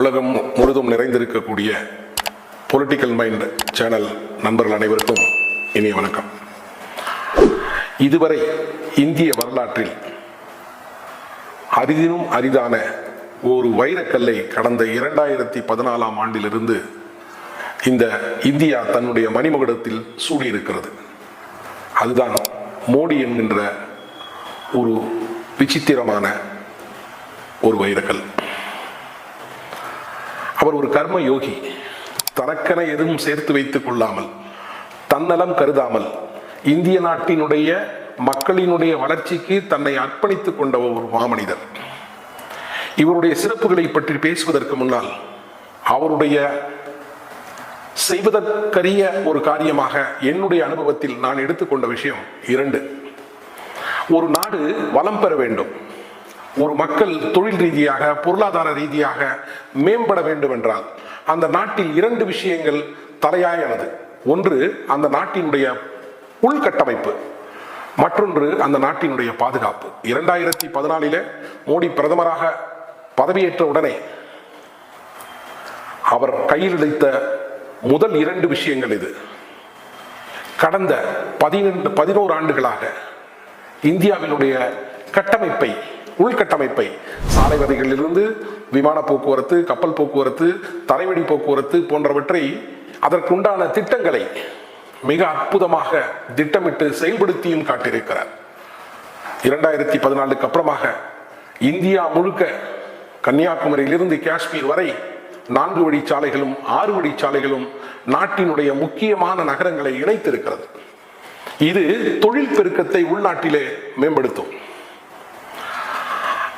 உலகம் முழுதும் நிறைந்திருக்கக்கூடிய political mind channel நண்பர்கள் அனைவருக்கும் இனிய வணக்கம். இதுவரை இந்திய வரலாற்றில் அரிதினும் அரிதான ஒரு வைரக்கல்லை கடந்த 2014ஆம் ஆண்டிலிருந்து இந்த இந்தியா தன்னுடைய மணிமகுடத்தில் சூடியிருக்கிறது. அதுதான் மோடி என்கின்ற ஒரு விசித்திரமான ஒரு வைரக்கல். அவர் ஒரு கர்ம யோகி. தனக்கென எதுவும் சேர்த்து வைத்துக் கொள்ளாமல், தன்னலம் கருதாமல், இந்திய நாட்டினுடைய மக்களினுடைய வளர்ச்சிக்கு தன்னை அர்ப்பணித்துக் கொண்ட ஒரு மாமனிதர். இவருடைய சிறப்புகளை பற்றி பேசுவதற்கு முன்னால் அவருடைய செய்வதற்கரிய ஒரு காரியமாக என்னுடைய அனுபவத்தில் நான் எடுத்துக்கொண்ட விஷயம் 2. ஒரு நாடு வளம் பெற வேண்டும், ஒரு மக்கள் தொழில் ரீதியாக பொருளாதார ரீதியாக மேம்பட வேண்டும் என்றால் அந்த நாட்டில் 2 விஷயங்கள் தலையாயானது. ஒன்று அந்த நாட்டினுடைய உள்கட்டமைப்பு, மற்றொன்று அந்த நாட்டினுடைய பாதுகாப்பு. 2014 மோடி பிரதமராக பதவியேற்ற உடனே அவர் கையில் எடுத்த முதல் 2 விஷயங்கள் இது. கடந்த 11 ஆண்டுகளாக இந்தியாவினுடைய கட்டமைப்பை, உள்கட்டமைப்பை, சாலை வதைகளிலிருந்து விமான போக்குவரத்து, கப்பல் போக்குவரத்து, தரைவழி போக்குவரத்து போன்றவற்றை, அதற்குண்டான திட்டங்களை மிக அற்புதமாக திட்டமிட்டு செயல்படுத்தியும் காட்டியிருக்கிறார். 2014க்கு அப்புறமாக இந்தியா முழுக்க கன்னியாகுமரியிலிருந்து காஷ்மீர் வரை 4 வழிச்சாலைகளும் 6 வழிச்சாலைகளும் நாட்டினுடைய முக்கியமான நகரங்களை இணைத்திருக்கிறது. இது தொழில் பெருக்கத்தை உள்நாட்டிலே மேம்படுத்தும்.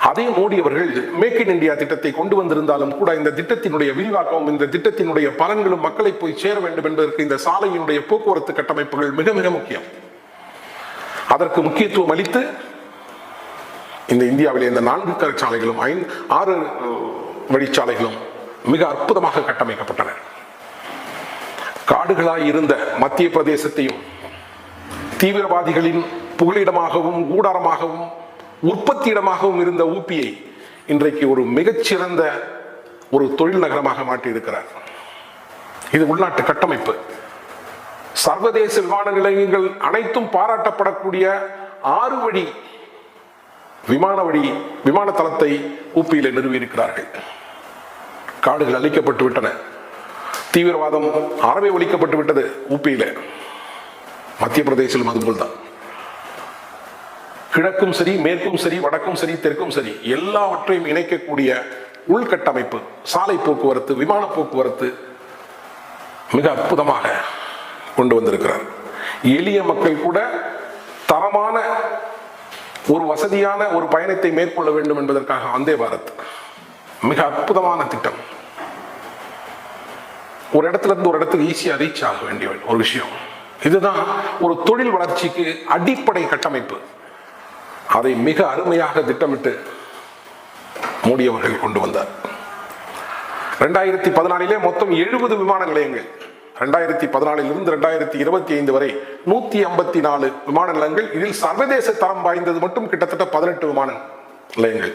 அதே மோடி அவர்கள் மேக் இன் இந்தியா திட்டத்தை கொண்டு வந்திருந்தாலும் கூட இந்த திட்டத்தினுடைய விரிவாக்கமும், இந்த திட்டத்தினுடைய பலன்களும் மக்களை போய் சேர வேண்டும் என்பதற்கு இந்த சாலையினுடைய போக்குவரத்து கட்டமைப்புகள் மிக மிக முக்கியம். அதற்கு முக்கியத்துவம் அளித்து இந்த இந்தியாவிலே இந்த 4 சாலைகளும் 6 வழிச்சாலைகளும் மிக அற்புதமாக கட்டமைக்கப்பட்டன. காடுகளாய் இருந்த மத்திய பிரதேசத்தையும் தீவிரவாதிகளின் புகலிடமாகவும் கூடாரமாகவும் உற்பத்தி இடமாகவும் இருந்த ஊபியை இன்றைக்கு ஒரு மிகச்சிறந்த ஒரு தொழில் நகரமாக மாற்றியிருக்கிறார். இது உள்நாட்டு கட்டமைப்பு. சர்வதேச விமான நிலையங்கள் அனைத்தும் பாராட்டப்படக்கூடிய 6 வழி விமான தளத்தை ஊபியிலே நிறுவியிருக்கிறார்கள். காடுகள் அழிக்கப்பட்டு விட்டன. தீவிரவாதம் அறவே ஒழிக்கப்பட்டு விட்டது ஊபியிலே. மத்திய பிரதேசத்திலும் அதுபோல்தான். கிழக்கும் சரி, மேற்கும் சரி, வடக்கும் சரி, தெற்கும் சரி, எல்லாவற்றையும் இணைக்கக்கூடிய உள்கட்டமைப்பு, சாலை போக்குவரத்து, விமான போக்குவரத்து மிக அற்புதமாக கொண்டு வந்திருக்கிறார். எளிய மக்கள் கூட தரமான ஒரு வசதியான ஒரு பயணத்தை மேற்கொள்ள வேண்டும் என்பதற்காக வந்தே பாரத் மிக அற்புதமான திட்டம். ஒரு இடத்துல இருந்து ஒரு இடத்துக்கு ஈஸியா ரீச் ஆக வேண்டிய ஒரு விஷயம். இதுதான் ஒரு தொழில் வளர்ச்சிக்கு அடிப்படை கட்டமைப்பு. அதை மிக அருமையாக திட்டமிட்டு மோடி அவர்கள் கொண்டு வந்தார். 2014 மொத்தம் 70 விமான நிலையங்கள். 2014 2025 வரை 154 விமான நிலையங்கள். இதில் சர்வதேச தரம் வாய்ந்தது மட்டும் கிட்டத்தட்ட 18 விமான நிலையங்கள்.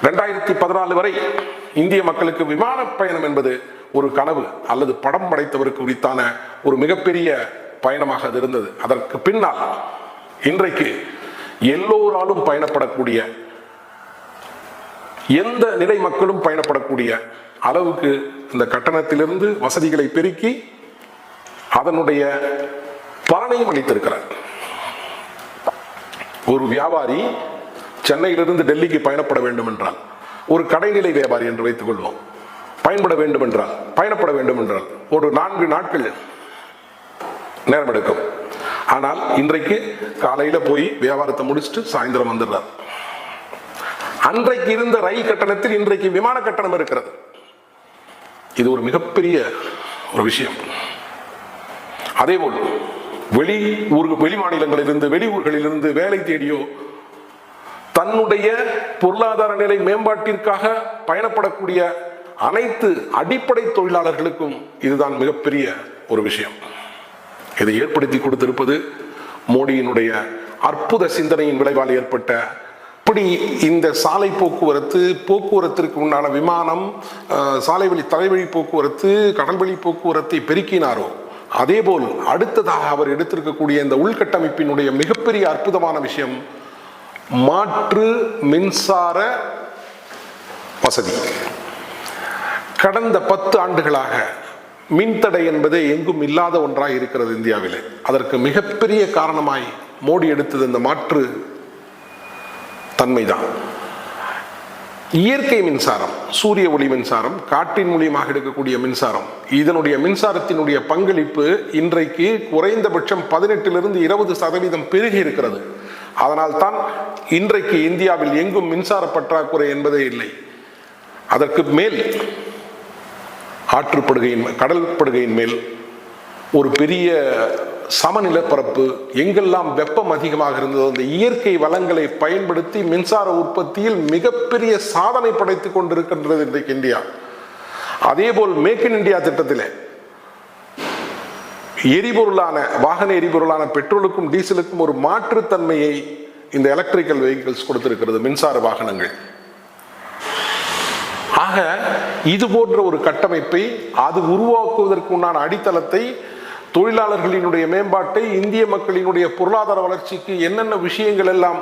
2014 வரை இந்திய மக்களுக்கு விமான பயணம் என்பது ஒரு கனவு அல்லது படம் படைத்தவருக்கு உரித்தான ஒரு மிகப்பெரிய பயணமாக அது இருந்தது. அதற்கு பின்னால் இன்றைக்கு எல்லோராலும் பயணப்படக்கூடிய, எந்த நிலை மக்களும் பயணப்படக்கூடிய அளவுக்கு இந்த கட்டணத்திலிருந்து வசதிகளை பெருக்கி அதனுடைய பலனையும் அளித்திருக்கிறார். ஒரு வியாபாரி சென்னையிலிருந்து டெல்லிக்கு பயணப்பட வேண்டும் என்றால், ஒரு கடைநிலை வியாபாரி என்று வைத்துக் கொள்வோம், பயணப்பட வேண்டும் என்றால் ஒரு 4 நாட்கள் நேரம் எடுக்கும். ஆனால் இன்றைக்கு காலையில போய் வியாபாரத்தை முடிச்சுட்டு சாயந்தரம் வந்துடுறார். அன்றைக்கு இருந்த ரயில் கட்டணத்தில் இன்றைக்கு விமான கட்டணம் இருக்கிறது. இது ஒரு மிகப்பெரிய ஒரு விஷயம். அதேபோல் வெளி மாநிலங்களிலிருந்து, வெளியூர்களிலிருந்து வேலை தேடியோ தன்னுடைய பொருளாதார நிலை மேம்பாட்டிற்காக பயணப்படக்கூடிய அனைத்து அடிப்படை தொழிலாளர்களுக்கும் இதுதான் மிகப்பெரிய ஒரு விஷயம். இதை ஏற்படுத்தி கொடுத்திருப்பது மோடியினுடைய அற்புத சிந்தனையின் விளைவால் ஏற்பட்ட எப்படி இந்த சாலை போக்குவரத்திற்கு உண்டான விமானம், சாலைவழி தரைவழி போக்குவரத்து, கடல்வழி போக்குவரத்தை பெருக்கினாரோ அதேபோல் அடுத்ததாக அவர் எடுத்திருக்கக்கூடிய இந்த உள்கட்டமைப்பினுடைய மிகப்பெரிய அற்புதமான விஷயம் மாற்று மின்சார வசதி. கடந்த 10 ஆண்டுகளாக மின்தடை என்பது எங்கும் இல்லாத ஒன்றாக இருக்கிறது இந்தியாவில். அதற்கு மிகப்பெரிய காரணமாய் மோடி எடுத்தது இந்த மாற்று தன்மைதான். இயற்கை மின்சாரம், சூரிய ஒளி மின்சாரம், காற்றின் மூலியமாக எடுக்கக்கூடிய மின்சாரம், இதனுடைய மின்சாரத்தினுடைய பங்களிப்பு இன்றைக்கு குறைந்தபட்சம் 18% 20% பெருகி இருக்கிறது. அதனால் தான் இன்றைக்கு இந்தியாவில் எங்கும் மின்சார பற்றாக்குறை என்பதே இல்லை. அதற்கு மேல் ஆற்றுப்படுகையின், கடல் படுகையின் மேல் ஒரு பெரிய சமநிலப்பரப்பு, எங்கெல்லாம் வெப்பம் அதிகமாக இருந்ததோ அந்த இயற்கை வளங்களை பயன்படுத்தி மின்சார உற்பத்தியில் மிகப்பெரிய சாதனை படைத்துக் கொண்டிருக்கின்றது இன்றைக்கு இந்தியா. அதேபோல் மேக் இன் இந்தியா திட்டத்தில் வாகன எரிபொருளான பெட்ரோலுக்கும் டீசலுக்கும் ஒரு மாற்றுத்தன்மையை இந்த எலக்ட்ரிக்கல் வெஹிக்கிள்ஸ் கொடுத்திருக்கிறது, மின்சார வாகனங்கள். ஆக இது போன்ற ஒரு கட்டமைப்பை அது உருவாக்குவதற்கு உண்டான அடித்தளத்தை, தொழிலாளர்களினுடைய மேம்பாட்டை, இந்திய மக்களினுடைய பொருளாதார வளர்ச்சிக்கு என்னென்ன விஷயங்கள் எல்லாம்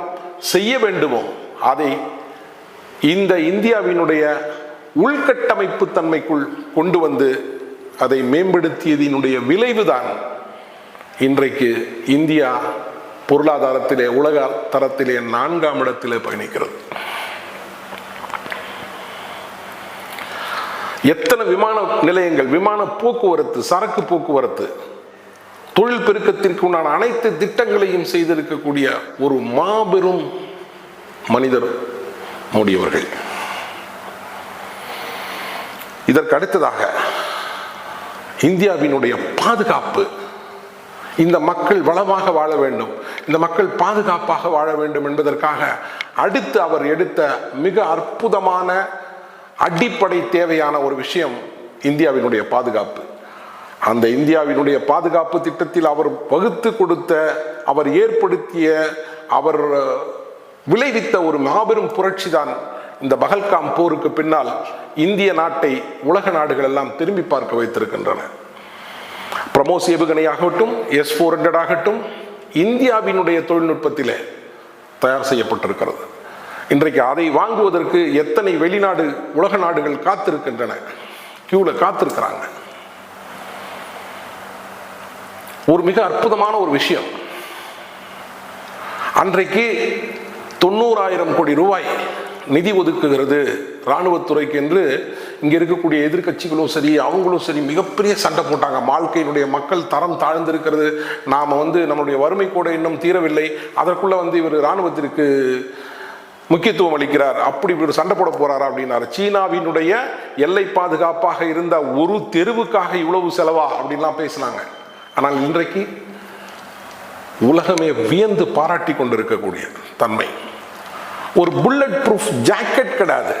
செய்ய வேண்டுமோ அதை இந்த இந்தியாவினுடைய உள்கட்டமைப்பு தன்மைக்குள் கொண்டு வந்து அதை மேம்படுத்தியதினுடைய விளைவுதான் இன்றைக்கு இந்தியா பொருளாதாரத்திலே உலக தரத்திலே 4ஆம் இடத்திலே பயணிக்கிறது. எத்தனை விமான நிலையங்கள், விமான போக்குவரத்து, சரக்கு போக்குவரத்து, தொழில் பெருக்கத்திற்கு உண்டான அனைத்து திட்டங்களையும் செய்திருக்கக்கூடிய ஒரு மாபெரும் மனிதர் மோடி அவர்கள். இதற்கு அடுத்ததாக இந்தியாவினுடைய பாதுகாப்பு, இந்த மக்கள் வளமாக வாழ வேண்டும், இந்த மக்கள் பாதுகாப்பாக வாழ வேண்டும் என்பதற்காக அடுத்து அவர் எடுத்த மிக அற்புதமான அடிப்படை தேவையான ஒரு விஷயம் இந்தியாவினுடைய பாதுகாப்பு. அந்த இந்தியாவினுடைய பாதுகாப்பு திட்டத்தில் அவர் வகுத்து கொடுத்த, அவர் ஏற்படுத்திய, அவர் விளைவித்த ஒரு மாபெரும் புரட்சி தான் இந்த பகல்காம் போருக்கு பின்னால் இந்திய நாட்டை உலக நாடுகள் எல்லாம் திரும்பி பார்க்க வைத்திருக்கின்றன. பிரமோஸ் ஏவுகணையாகட்டும், S-400 ஆகட்டும், இந்தியாவினுடைய தொழில்நுட்பத்திலே தயார் செய்யப்பட்டிருக்கிறது. இன்றைக்கு அதை வாங்குவதற்கு எத்தனை வெளிநாடு, உலக நாடுகள் காத்திருக்கின்றன, கியூல காத்திருக்கிறாங்க. ஒரு மிக அற்புதமான ஒரு விஷயம், அன்றைக்கு 90,000 கோடி ரூபாய் நிதி ஒதுக்குகிறது இராணுவத்துறைக்கு என்று இங்க இருக்கக்கூடிய எதிர்கட்சிகளும் சரி, அவங்களும் சரி மிகப்பெரிய சண்டை போட்டாங்க. வாழ்க்கையினுடைய மக்கள் தரம் தாழ்ந்திருக்கிறது, நாம நம்முடைய வறுமை கூட இன்னும் தீரவில்லை, அதற்குள்ள இவர் இராணுவத்திற்கு முக்கியத்துவம் அளிக்கிறார், அப்படி இவர் சண்டை போட போறாரா அப்படின்னாரு. சீனாவினுடைய எல்லை பாதுகாப்பாக இருந்த ஒரு தெருவுக்காக இவ்வளவு செலவா அப்படின்லாம் பேசினாங்க. ஆனால் இன்றைக்கு உலகமே வியந்து பாராட்டி கொண்டிருக்கக்கூடிய தன்மை. ஒரு புல்லட் ப்ரூஃப் ஜாக்கெட் கிடையாது.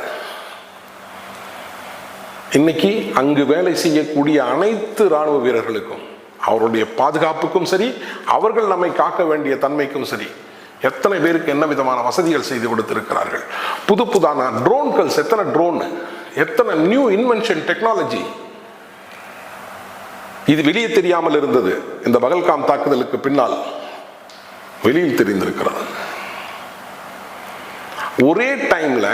இன்னைக்கு அங்கு வேலை செய்யக்கூடிய அனைத்து இராணுவ வீரர்களுக்கும், அவருடைய பாதுகாப்புக்கும் சரி, அவர்கள் நம்மை காக்க வேண்டிய தன்மைக்கும் சரி, எத்தனை பேருக்கு என்ன விதமான வசதிகள் செய்து கொடுத்திருக்கிறார்கள். புது புதான ட்ரோன்கள், எத்தனை ட்ரோன், எத்தனை நியூ இன்வென்ஷன் டெக்னாலஜி. இது வெளியே தெரியாமல் இருந்தது, இந்த பகல்காம் தாக்குதலுக்கு பின்னால் வெளியில் தெரிந்திருக்கிறது. ஒரே டைம்ல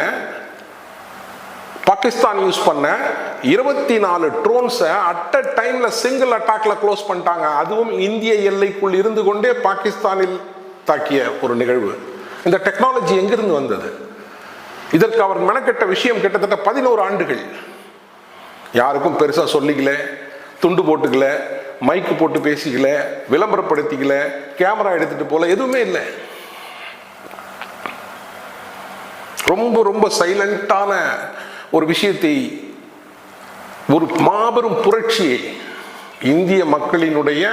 பாகிஸ்தான் யூஸ் பண்ண 24 ட்ரோன்ஸை அட் அ டைம்ல சிங்கிள் அட்டாக்ல க்ளோஸ் பண்ணிட்டாங்க. அதுவும் இந்திய எல்லைக்குள் இருந்து கொண்டே பாகிஸ்தானில் தாக்கிய ஒரு நிகழ்வு. இந்த டெக்னாலஜி எங்கிருந்து வந்தது? இதற்கு அவர் மெனக்கெட்ட விஷயம் கிட்டத்தட்ட 11 ஆண்டுகள். யாருக்கும் பெருசா சொல்லிக்கல, துண்டு போட்டுக்கல, மைக்கு போட்டு பேசிக்கல, விளம்பரப்படுத்திக்கல, கேமரா எடுத்துட்டு போல, எதுவுமே இல்லை. ரொம்ப ரொம்ப சைலண்டான ஒரு விஷயத்தை, ஒரு மாபெரும் புரட்சியை இந்திய மக்களினுடைய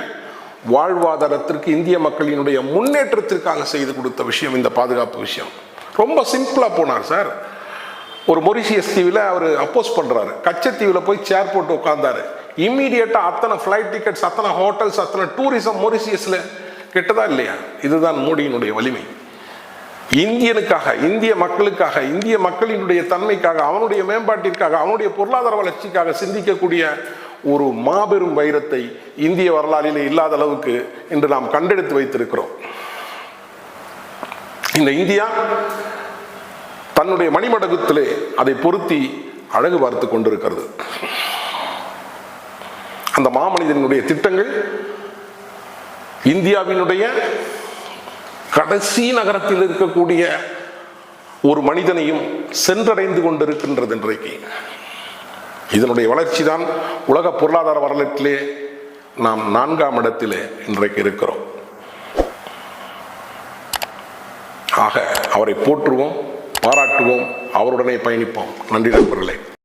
வாழ்வாதாரத்திற்கு, இந்திய மக்களினுடைய முன்னேற்றத்திற்காக செய்து கொடுத்த விஷயம் இந்த பாதுகாப்பு விஷயம். ரொம்ப சிம்பிளா போனார் சார். ஒரு மொரிஷியஸ் தீவில் அவர் அப்போஸ் பண்றாரு, கச்சத்தீவில் போய் சேர் போட்டு உட்கார்ந்தாரு. இம்மீடியட்டா அத்தனை ஃபிளைட் டிக்கெட்ஸ், அத்தனை ஹோட்டல்ஸ், அத்தனை டூரிசம் மொரிஷியஸ்ல கெட்டதா இல்லையா? இதுதான் மோடியினுடைய வலிமை. இந்தியனுக்காக, இந்திய மக்களுக்காக, இந்திய மக்களினுடைய தன்மைக்காக, அவனுடைய மேம்பாட்டிற்காக, அவனுடைய பொருளாதார வளர்ச்சிக்காக சிந்திக்கக்கூடிய ஒரு மாபெரும் வைரத்தை இந்திய வரலாற்றிலே இல்லாத அளவுக்கு இன்று நாம் கண்டெடுத்து வைத்திருக்கிறோம். இந்த இந்தியா தன்னுடைய மணிமடகத்திலே அதை பொருத்தி அழகு பார்த்து கொண்டிருக்கிறது. அந்த மாமனிதனுடைய திட்டங்கள் இந்தியாவினுடைய கடைசி நகரத்தில் இருக்கக்கூடிய ஒரு மனிதனையும் சென்றடைந்து கொண்டிருக்கின்றது. இன்றைக்கு இதனுடைய வளர்ச்சி தான் உலக பொருளாதார வரலாற்றிலே நாம் 4ஆம் இடத்திலே இன்றைக்கு இருக்கிறோம். ஆக அவரை போற்றுவோம், பாராட்டுவோம், அவருடனே பயணிப்போம். நன்றி நண்பர்களே.